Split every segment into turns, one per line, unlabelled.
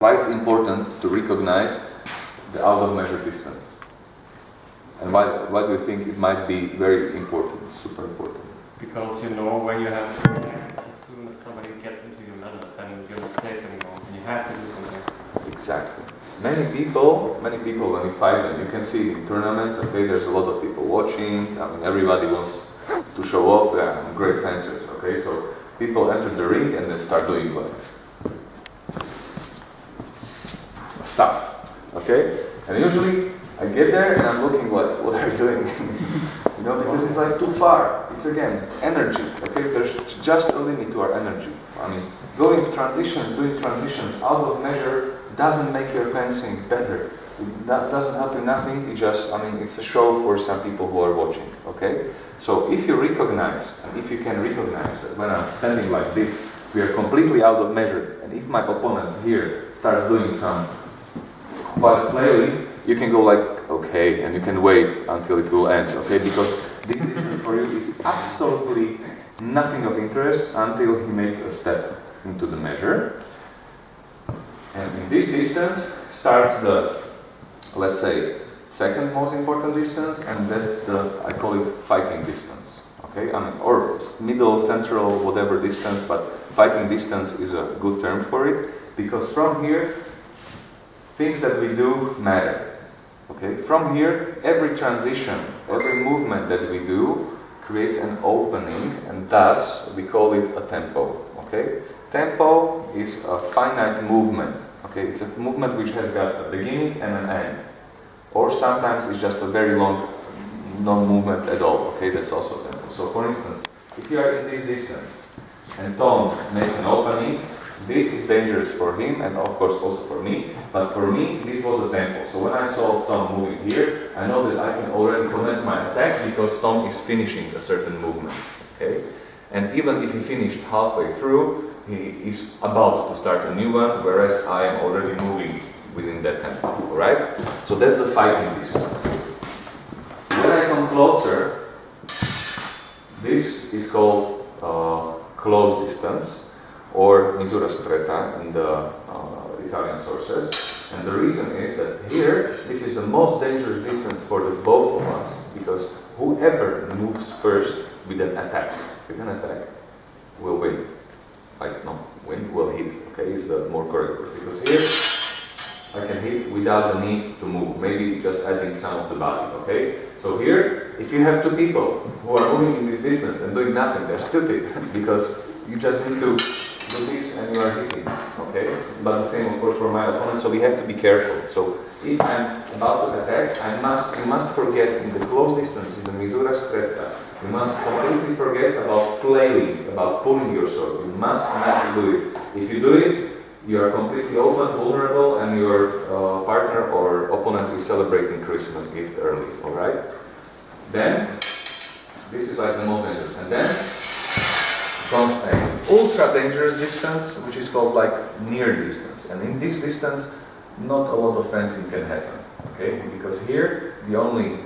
why it's important to recognize the out of measure distance. And why do you think it might be very important, super important?
Because you know when you have as soon as somebody gets into your measure, then you're not safe anymore. And you have to do something.
Exactly. Many people when we fight them, you can see in tournaments, okay, there's a lot of people watching, I mean everybody wants to show off, yeah, I'm great fencers, okay, so people enter the ring and then start doing like stuff, okay, and usually I get there and I'm looking what are you doing, you know, because it's like too far, it's again, energy, okay, there's just a limit to our energy, I mean, doing transitions out of measure doesn't make your fencing better. That doesn't help you nothing. It just, I mean, it's a show for some people who are watching. Okay. So if you recognize, and if you can recognize that when I'm standing like this, we are completely out of measure, and if my opponent here starts doing some quite flailing, you can go like, okay, and you can wait until it will end. Okay, because this distance for you is absolutely nothing of interest until he makes a step into the measure. And in this distance starts the, let's say, second most important distance, and that's the, I call it fighting distance. Okay, I mean, or middle, central, whatever distance, but fighting distance is a good term for it, because from here, things that we do matter. Okay, from here, every transition, every movement that we do creates an opening, and thus we call it a tempo. Okay, tempo is a finite movement. Okay, it's a movement which has got a beginning and an end. Or sometimes it's just a very long non-movement at all. Okay, that's also tempo. So for instance, if you are in this distance and Tom makes an opening, this is dangerous for him and of course also for me. But for me, this was a tempo. So when I saw Tom moving here, I know that I can already commence my attack because Tom is finishing a certain movement. Okay, and even if he finished halfway through, he is about to start a new one, whereas I am already moving within that tempo, alright? So that's the fighting distance. When I come closer, this is called close distance, or misura stretta in the Italian sources. And the reason is that here, this is the most dangerous distance for the both of us, because whoever moves first with an attack, will win. Like, no, win, will hit, okay, is the more correct word. Because here, I can hit without the need to move, maybe just adding some of the body, okay? So here, if you have two people who are moving in this distance and doing nothing, they're stupid, because you just need to do this and you are hitting, okay? But the same, of course, for my opponent, so we have to be careful. So if I'm about to attack, you must forget in the close distance, in the misura stretta, you must completely forget about flailing, about pulling your sword. You must not do it. If you do it, you are completely open, vulnerable, and your partner or opponent is celebrating Christmas gift early, alright? Then, this is like the most dangerous. And then comes an ultra dangerous distance, which is called like near distance. And in this distance, not a lot of fencing can happen, okay? Because here, the only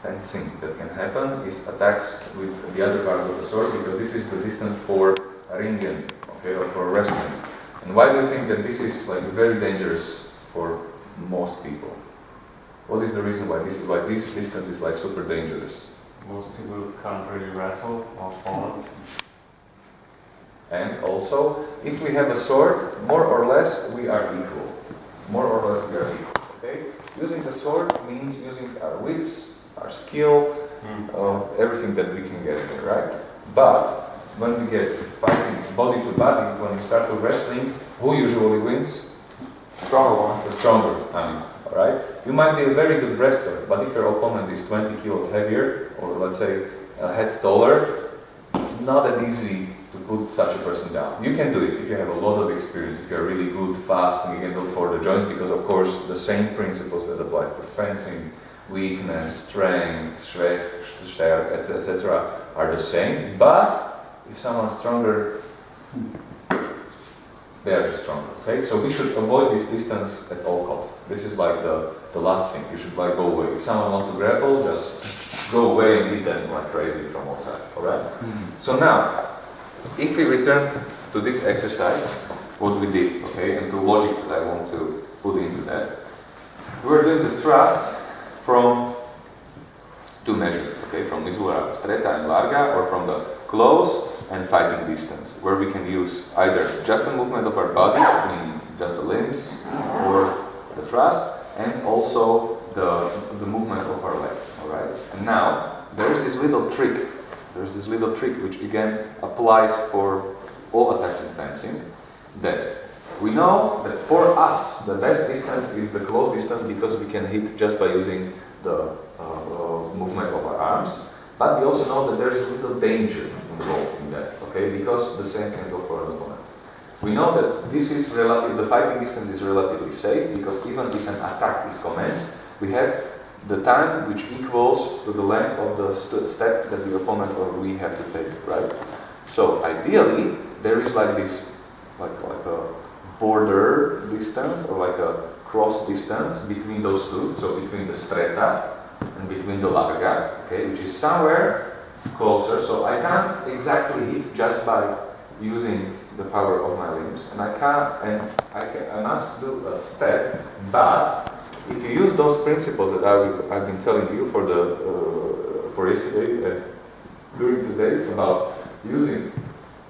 fencing that can happen is attacks with the other parts of the sword, because this is the distance for ringen, okay, or for wrestling. And why do you think that this is like very dangerous for most people? What is the reason why this distance is like super dangerous?
Most people can't really wrestle or fall.
And also, if we have a sword, more or less we are equal. More or less we are equal, okay? Using the sword means using our wits, our skill, everything that we can get in there, right? But when we get fighting body to body, when we start to wrestling, who usually wins? Stronger one. The stronger, alright? You might be a very good wrestler, but if your opponent is 20 kilos heavier, or let's say a head taller, it's not that easy to put such a person down. You can do it if you have a lot of experience, if you're really good, fast, and you can go for the joints, because of course the same principles that apply for fencing, weakness, strength, Schwäche, etc. are the same, but if someone's stronger, they are just stronger, okay? So we should avoid this distance at all costs. This is like the last thing, you should like go away. If someone wants to grapple, just go away and hit them like crazy from all sides, alright? So now, if we return to this exercise, what we did, okay, and the logic that I want to we're doing the thrust from two measures, okay, from misura stretta and larga, or from the close and fighting distance, where we can use either just the movement of our body, meaning just the limbs, or the thrust, and also the movement of our leg, alright? And now, there's this little trick which again applies for all attacks in fencing, that we know that for us the best distance is the close distance because we can hit just by using the movement of our arms, but we also know that there's a little danger involved in that, okay, because the same can go for an opponent. We know that this is the fighting distance is relatively safe because even if an attack is commenced, we have the time which equals to the length of the step that the opponent or we have to take, right? So ideally, there is like this, like a border distance or like a cross distance between those two, so between the stretta and between the larga, okay, which is somewhere closer. So I can't exactly hit just by using the power of my limbs, and I must do a step, but if you use those principles that I've been telling you for yesterday, during today, about using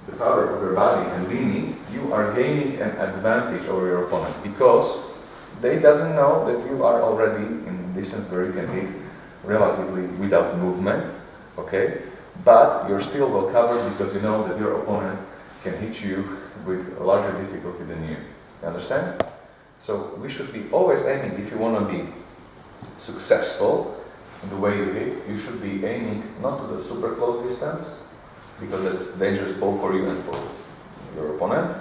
the power of your body and leaning, you are gaining an advantage over your opponent because they doesn't know that you are already in distance where you can hit relatively without movement, okay? But you're still well covered because you know that your opponent can hit you with a larger difficulty than you. You understand? So we should be always aiming, if you want to be successful in the way you hit, you should be aiming not to the super close distance, because that's dangerous both for you and for your opponent,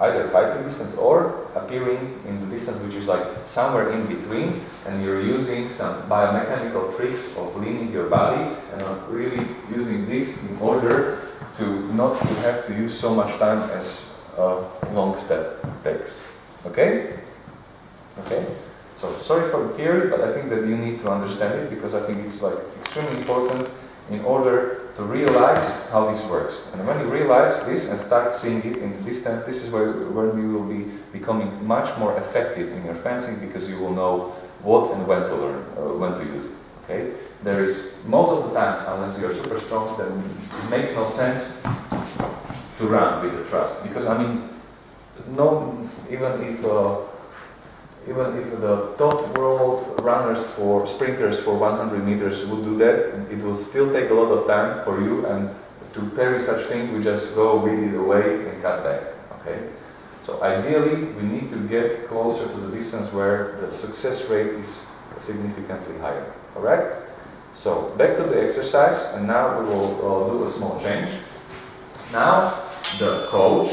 either fighting distance or appearing in the distance which is like somewhere in between, and you're using some biomechanical tricks of leaning your body and really using this in order to not have to use so much time as a long step takes. Okay? Okay? So sorry for the theory, but I think that you need to understand it because I think it's like extremely important in order to realize how this works. And when you realize this and start seeing it in the distance, this is when you will be becoming much more effective in your fencing because you will know what and when to learn, when to use it. Okay? There is, most of the times, unless you're super strong, then it makes no sense to run with the thrust. Because I mean, even if the top world runners or sprinters for 100 meters would do that, it would still take a lot of time for you, and to parry such thing, we just go really away and cut back. Okay? So ideally, we need to get closer to the distance where the success rate is significantly higher. Correct? So back to the exercise, and now we will do a small change. Now the coach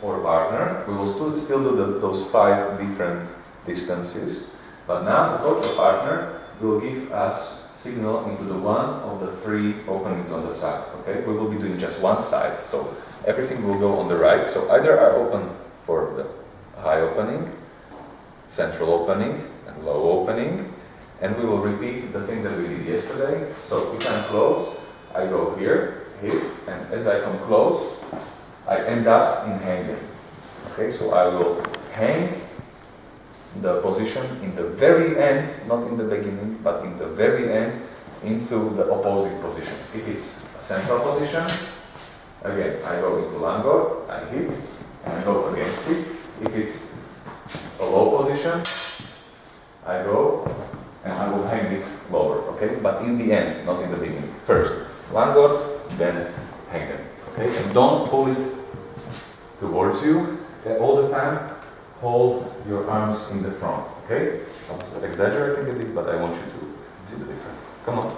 or partner, we will still do those 5 different distances, but now the coach or partner will give us signal into the one of the 3 openings on the side. Okay, we will be doing just one side, so everything will go on the right. So either I open for the high opening, central opening, and low opening, and we will repeat the thing that we did yesterday. So if I'm close, I go here, hit, and as I come close, I end up in hanging. Okay, so I will hang the position in the very end, not in the beginning, but in the very end, into the opposite position. If it's a central position, again, I go into langor, I hit, and I go against it. If it's a low position, I go, and I will hang it lower, okay? But in the end, not in the beginning. First, langor, then hang it, okay? And don't pull it towards you, okay? All the time. Hold your arms in the front, okay? I'm exaggerating a bit, but I want you to see the difference. Come on.